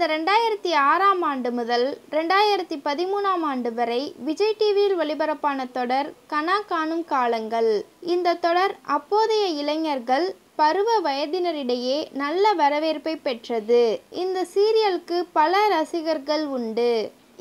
கடந்த 2006ஆம் ஆண்டு முதல் 2013ஆம் ஆண்டு வரை விஜய் டிவியில் ஒளிபரப்பான தொடர் கனா காணும் காலங்கள். இந்த தொடர் அப்போதைய இளைஞர்கள், பருவ வயதினரிடையே நல்ல வரவேற்பை பெற்றது. இந்த சீரியலுக்கு பல ரசிகர்கள் உண்டு.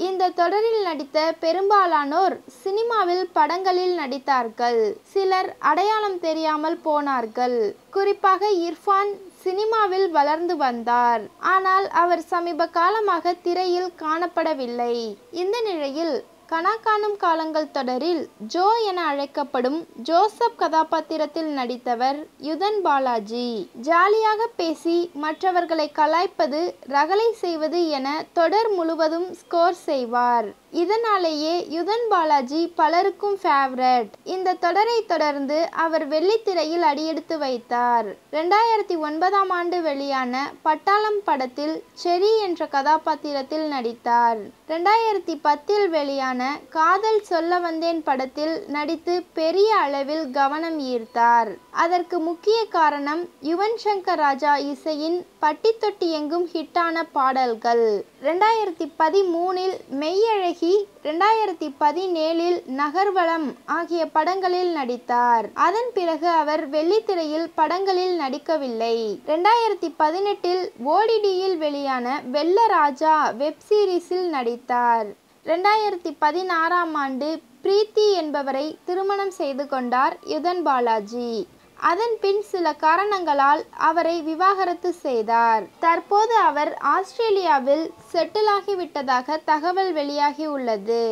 இந்த தொடரில் நடித்த பெரும்பாலானோர் சினிமாவில் படங்களில் நடித்தார்கள். சிலர் அடையாளம் தெரியாமல் போனார்கள். குறிப்பாக இர்ஃபான் சினிமாவில் வளர்ந்து வந்தார். ஆனால் அவர் சமீப காலமாக திரையில் காணப்படவில்லை. இந்த நிலையில் கனா காணும் காலங்கள் தொடரில் ஜோ என அழைக்கப்படும் ஜோசப் கதாபாத்திரத்தில் நடித்தவர் யுதன் பாலாஜி. ஜாலியாக பேசி மற்றவர்களை கலாய்ப்பது, ரகளை செய்வது என தொடர் முழுவதும் ஸ்கோர் செய்வார். இதனாலேயே யுதன் பாலாஜி பலருக்கும் ஃபேவரட். இந்த தொடரை தொடர்ந்து அவர் வெள்ளித்திரையில் அடியெடுத்து வைத்தார். 2009ஆம் ஆண்டு வெளியான பட்டாளம் படத்தில் செரி என்ற கதாபாத்திரத்தில் நடித்தார். 2010இல் வெளியான காதல் சொல்ல வந்தேன் படத்தில் நடித்து பெரிய அளவில் கவனம் ஈர்த்தார். அதற்கு முக்கிய காரணம் யுவன் சங்கர் ராஜா இசையின் பட்டி தொட்டி எங்கும் ஹிட்டான பாடல்கள். 2013இல் மெய்யழகி, 2017இல் நகர்வலம் ஆகிய படங்களில் நடித்தார். அதன் பிறகு அவர் வெள்ளித்திரையில் படங்களில் நடிக்கவில்லை. 2018இல் ஓடிடியில் வெளியான வெள்ள ராஜா வெப் சீரிஸில் நடித்தார். 2016ஆம் ஆண்டு பிரீத்தி என்பவரை திருமணம் செய்து கொண்டார் யுதன் பாலாஜி. அதன் பின் சில காரணங்களால் அவரை விவாகரத்து செய்தார். தற்போது அவர் ஆஸ்திரேலியாவில் செட்டில் ஆகிவிட்டதாக தகவல் வெளியாகி உள்ளது.